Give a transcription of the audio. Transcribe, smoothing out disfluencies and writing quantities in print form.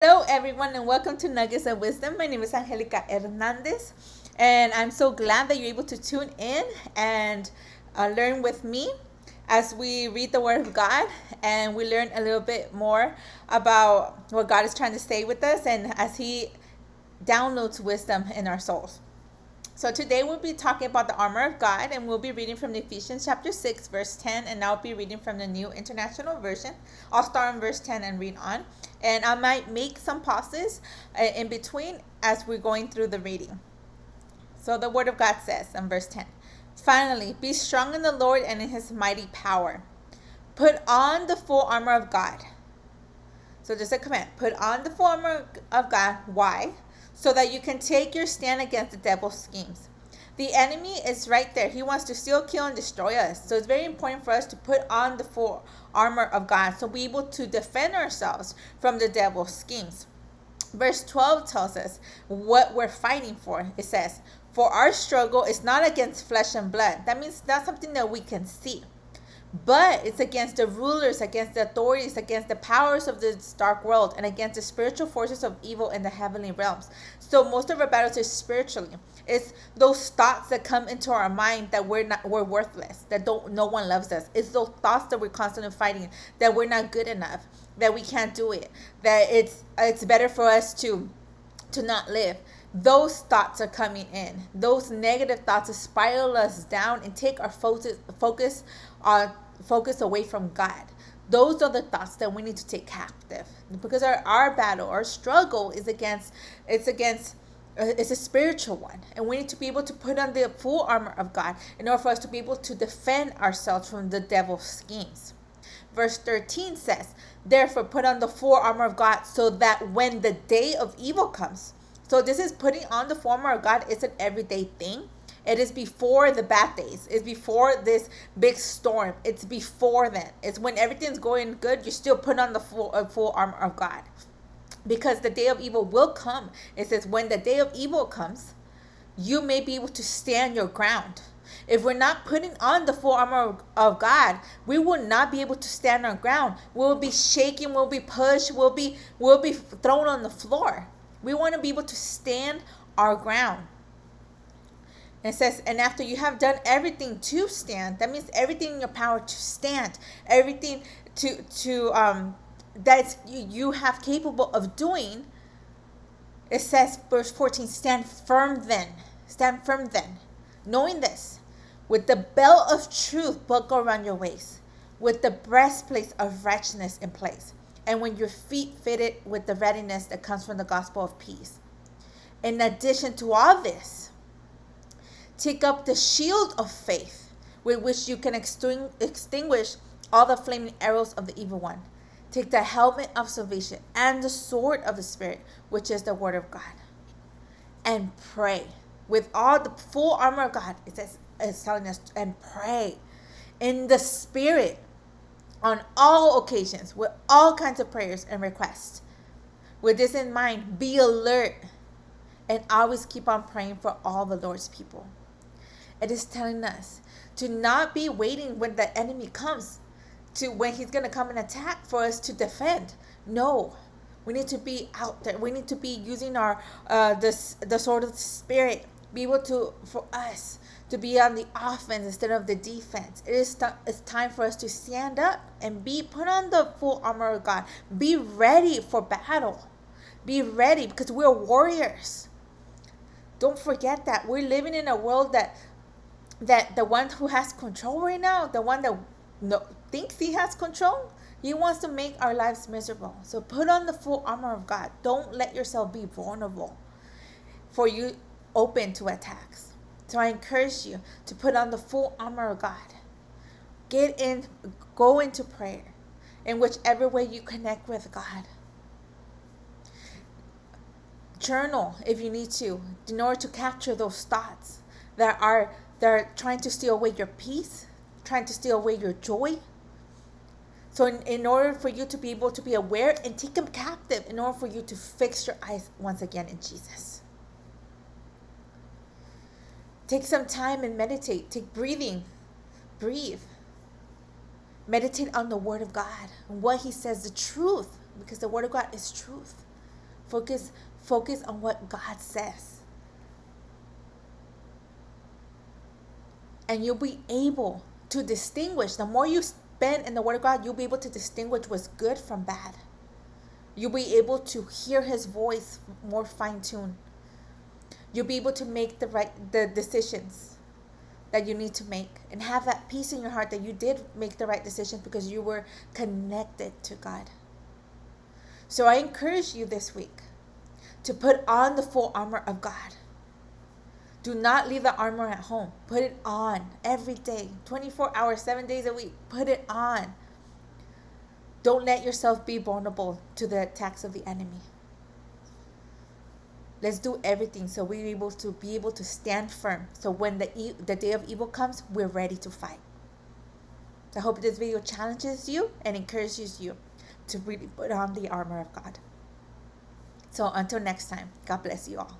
Hello, everyone, and welcome to Nuggets of Wisdom. My name is Angelica Hernandez, and I'm so glad that you're able to tune in and learn with me as we read the Word of God and we learn a little bit more about what God is trying to say with us and as He downloads wisdom in our souls. So today we'll be talking about the armor of God, and we'll be reading from Ephesians chapter 6, verse 10, and I'll be reading from the New International Version. I'll start on verse 10 and read on, and I might make some pauses in between as we're going through the reading. So the Word of God says in verse 10, "Finally, be strong in the Lord and in His mighty power. Put on the full armor of God." So just a command. Put on the full armor of God. Why? So that you can take your stand against the devil's schemes. The enemy is right there. He wants to steal, kill, and destroy us. So it's very important for us to put on the full armor of God so we're able to defend ourselves from the devil's schemes. Verse 12 tells us what we're fighting for. It says, "For our struggle is not against flesh and blood." That means not something that we can see, but it's against the rulers, against the authorities, against the powers of this dark world, and against the spiritual forces of evil in the heavenly realms. So most of our battles is spiritually. It's those thoughts that come into our mind that we're worthless, that no one loves us. It's those thoughts that we're constantly fighting, that we're not good enough, that we can't do it, that it's better for us to not live. Those thoughts are coming in. Those negative thoughts spiral us down and take our focus away from God. Those are the thoughts that we need to take captive, because our battle, our struggle is against it's a spiritual one, and we need to be able to put on the full armor of God in order for us to be able to defend ourselves from the devil's schemes. Verse 13 says, "Therefore put on the full armor of God so that when the day of evil comes." So this is putting on the full armor of God. It's an everyday thing. It is before the bad days. It's before this big storm. It's before then. It's when everything's going good, you still put on the full armor of God. Because the day of evil will come. It says when the day of evil comes, you may be able to stand your ground. If we're not putting on the full armor of God, we will not be able to stand our ground. We'll be shaking, we'll be pushed, we'll be thrown on the floor. We want to be able to stand our ground. And it says, "And after you have done everything to stand," that means everything in your power to stand, everything that you have capable of doing. It says, verse 14, "Stand firm then." Stand firm then. Knowing this, with the belt of truth buckled around your waist, with the breastplate of righteousness in place, and when your feet fitted with the readiness that comes from the gospel of peace. In addition to all this, take up the shield of faith, with which you can extinguish all the flaming arrows of the evil one. Take the helmet of salvation and the sword of the Spirit, which is the word of God. And pray with all the full armor of God. It says, it's telling us, and pray in the Spirit on all occasions with all kinds of prayers and requests. With this in mind, be alert and always keep on praying for all the Lord's people. It is telling us to not be waiting when the enemy comes, when he's going to come and attack for us to defend. No, we need to be out there. We need to be using our the sword of the Spirit. Be able to, for us to be on the offense instead of the defense. It's time for us to stand up and put on the full armor of God. Be ready for battle. Be ready, because we're warriors. Don't forget that we're living in a world that the one who has control right now, the one that thinks he has control, he wants to make our lives miserable. So put on the full armor of God. Don't let yourself be vulnerable for you open to attacks. So I encourage you to put on the full armor of God. Go into prayer in whichever way you connect with God. Journal if you need to, in order to capture those thoughts that are trying to steal away your peace, trying to steal away your joy. So in order for you to be able to be aware and take them captive, in order for you to fix your eyes once again in Jesus. Take some time and meditate. Take breathing. Breathe. Meditate on the Word of God and what He says, the truth, because the Word of God is truth. Focus on what God says. And you'll be able to distinguish. The more you spend in the Word of God, you'll be able to distinguish what's good from bad. You'll be able to hear His voice more fine-tuned. You'll be able to make the decisions that you need to make, and have that peace in your heart that you did make the right decisions because you were connected to God. So I encourage you this week to put on the full armor of God. Do not leave the armor at home. Put it on every day, 24 hours, 7 days a week. Put it on. Don't let yourself be vulnerable to the attacks of the enemy. Let's do everything so we're able to stand firm. So when the day of evil comes, we're ready to fight. I hope this video challenges you and encourages you to really put on the armor of God. So until next time, God bless you all.